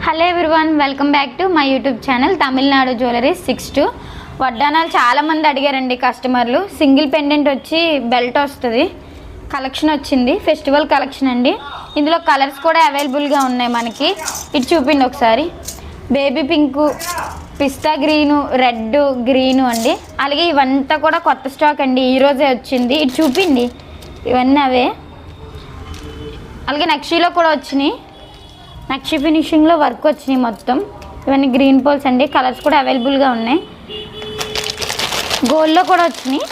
Hello everyone, welcome back to my YouTube channel Tamil Nadu jewelleries 6-2. వడ్డానాలు చాలామంది అడిగారండి కస్టమర్లు. సింగిల్ పెండెంట్ వచ్చి బెల్ట్ వస్తుంది, కలెక్షన్ వచ్చింది, ఫెస్టివల్ కలెక్షన్ అండి. ఇందులో కలర్స్ కూడా అవైలబుల్గా ఉన్నాయి మనకి. ఇటు చూపిండి ఒకసారి. బేబీ పింకు, పిస్తా గ్రీను, రెడ్, గ్రీను అండి. అలాగే ఇవంతా కూడా కొత్త స్టాక్ అండి, ఈరోజే వచ్చింది. ఇటు చూపిండి, ఇవన్నీ అవే. అలాగే నక్షీలో కూడా వచ్చినాయి, నక్షి ఫినిషింగ్లో వర్క్ వచ్చినాయి మొత్తం. ఇవన్నీ గ్రీన్ పోల్స్ అండి, కలర్స్ కూడా అవైలబుల్గా ఉన్నాయి. గోల్డ్లో కూడా వచ్చినాయి,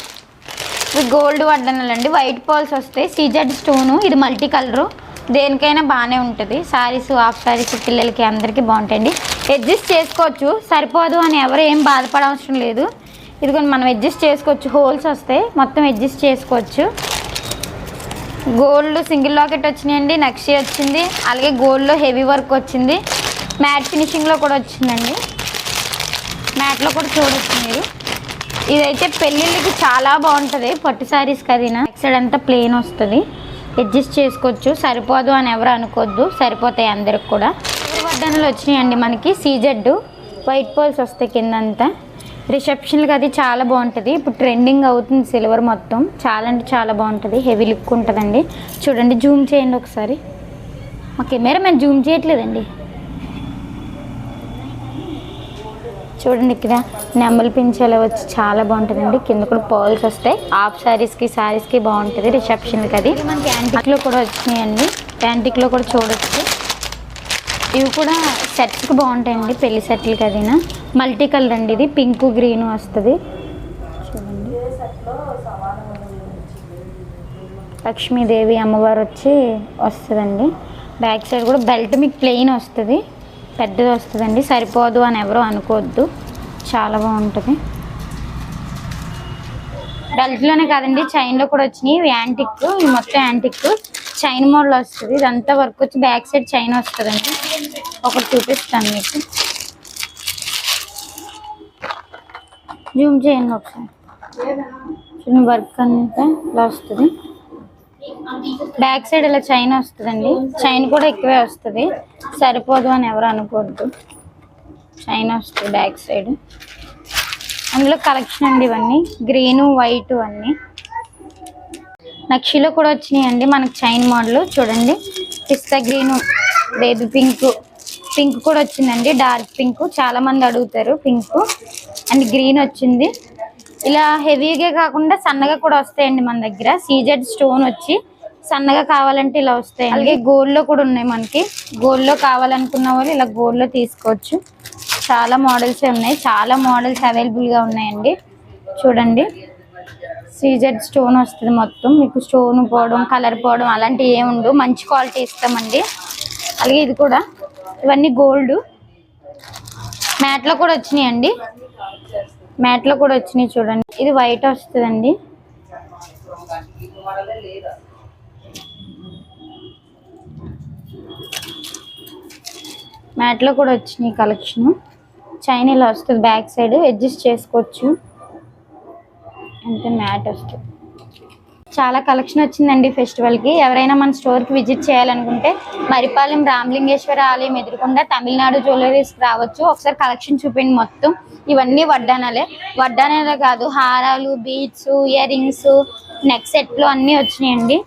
ఇవి గోల్డ్ వడ్డానాలు అండి. వైట్ పోల్స్ వస్తాయి, సీజెడ్ స్టోను. ఇది మల్టీ కలరు, దేనికైనా బాగానే ఉంటుంది. శారీస్, హాఫ్ శారీస్ పిల్లలకి అందరికీ బాగుంటాయండి. అడ్జస్ట్ చేసుకోవచ్చు, సరిపోదు అని ఎవరు ఏం బాధపడవసరం లేదు. ఇదిగోండి, మనం అడ్జస్ట్ చేసుకోవచ్చు. హోల్స్ వస్తాయి, మొత్తం అడ్జస్ట్ చేసుకోవచ్చు. గోల్డ్ సింగిల్ లాకెట్ వచ్చినాయండి, నక్షి వచ్చింది. అలాగే గోల్డ్లో హెవీ వర్క్ వచ్చింది, మ్యాట్ ఫినిషింగ్లో కూడా వచ్చిందండి. మ్యాట్లో కూడా చూడొచ్చు మీరు. ఇదైతే పెళ్ళిళ్ళకి చాలా బాగుంటుంది, పట్టు శారీస్కి. అది నెక్ సైడ్ అంతా ప్లెయిన్ వస్తుంది, అడ్జస్ట్ చేసుకోవచ్చు. సరిపోదు అని ఎవరు అనుకోవద్దు, సరిపోతాయి అందరికి కూడా. వడ్డానాలు వచ్చినాయండి మనకి. సీజెడ్ వైట్ పోల్స్ వస్తాయి కిందంతా. రిసెప్షన్కి అది చాలా బాగుంటుంది. ఇప్పుడు ట్రెండింగ్ అవుతుంది సిల్వర్ మొత్తం, చాలా అంటే చాలా బాగుంటుంది. హెవీ లుక్ ఉంటుందండి. చూడండి, జూమ్ చేయండి ఒకసారి. మా కెమెరా మేము జూమ్ చేయట్లేదండి. చూడండి, ఇక్కడ నెమ్మల పింఛలు వచ్చి చాలా బాగుంటుందండి. కింద కూడా పర్ల్స్ వస్తాయి. హాఫ్ శారీస్కి బాగుంటుంది రిసెప్షన్కి. అది మనకి యాంటిక్లో కూడా వచ్చినాయండి, యాంటిక్లో కూడా చూడొచ్చు. ఇవి కూడా సెట్స్కి బాగుంటాయండి, పెళ్లి సెట్లకి. అదినా మల్టీ కలర్ అండి, ఇది పింక్ గ్రీన్ వస్తుంది. చూడండి, లక్ష్మీదేవి అమ్మవారు వచ్చి వస్తుందండి. బ్యాక్ సైడ్ కూడా బెల్ట్ మీకు ప్లెయిన్ వస్తుంది, పెద్దది వస్తుందండి. సరిపోదు అని ఎవరు అనుకోవద్దు, చాలా బాగుంటుంది. బెల్ట్లోనే కాదండి, చైన్లో కూడా వచ్చినాయి. ఇవి యాంటిక్, ఇవి మొత్తం యాంటిక్. చైన్ మోడల్ వస్తుంది, ఇదంతా వర్క్ వచ్చి బ్యాక్ సైడ్ చైన్ వస్తుందండి. ఒకటి చూపిస్తాను మీకు, జూమ్ చేయండి ఒకసారి. చూడండి, వర్క్ అంతా ఇలా వస్తుంది. బ్యాక్ సైడ్ ఇలా చైన్ వస్తుందండి, చైన్ కూడా ఎక్కువే వస్తుంది. సరిపోదు అని ఎవరు అనుకోవద్దు, చైన్ వస్తుంది బ్యాక్ సైడ్. అందులో కలెక్షన్ అండి ఇవన్నీ, గ్రీను, వైట్ అన్నీ. నక్షిలో కూడా వచ్చినాయండి మనకి చైన్ మోడల్. చూడండి, పిస్తా గ్రీను, బేబీ పింక్, పింక్ కూడా వచ్చిందండి, డార్క్ పింక్. చాలా మంది అడుగుతారు పింక్ అండ్ గ్రీన్ వచ్చింది. ఇలా హెవీగా కాకుండా సన్నగా కూడా వస్తాయండి మన దగ్గర. సీజెడ్ స్టోన్ వచ్చి సన్నగా కావాలంటే ఇలా వస్తాయి. అలాగే గోల్డ్లో కూడా ఉన్నాయి మనకి. గోల్డ్లో కావాలనుకున్న వాళ్ళు ఇలా గోల్డ్లో తీసుకోవచ్చు. చాలా మోడల్సే ఉన్నాయి, చాలా మోడల్స్ అవైలబుల్గా ఉన్నాయండి. చూడండి, సీజెడ్ స్టోన్ వస్తుంది మొత్తం. మీకు స్టోన్ పోవడం, కలర్ పోవడం అలాంటివి ఏమి ఉండవు, మంచి క్వాలిటీ ఇస్తామండి. అలాగే ఇది కూడా, ఇవన్నీ గోల్డ్. మ్యాట్లో కూడా వచ్చినాయండి, మ్యాట్లో కూడా వచ్చినాయి. చూడండి, ఇది వైట్ వస్తుందండి. మ్యాట్లో కూడా వచ్చినాయి కలెక్షన్. చైన్ ఇలా వస్తుంది, బ్యాక్ సైడ్ అడ్జస్ట్ చేసుకోవచ్చు. అంతే, మ్యాట్ వస్తుంది. చాలా కలెక్షన్ వచ్చిందండి ఫెస్టివల్కి. ఎవరైనా మన స్టోర్కి విజిట్ చేయాలనుకుంటే మరిపాలెం రామలింగేశ్వర ఆలయం ఎదురుకుండా తమిళనాడు జ్యువెలరీస్కి రావచ్చు. ఒకసారి కలెక్షన్ చూపిండి మొత్తం. ఇవన్నీ వడ్డానాలే, వడ్డానాలే కాదు, హారాలు, బీడ్స్, ఇయర్ రింగ్స్, నెక్ సెట్లు అన్నీ వచ్చినాయండి.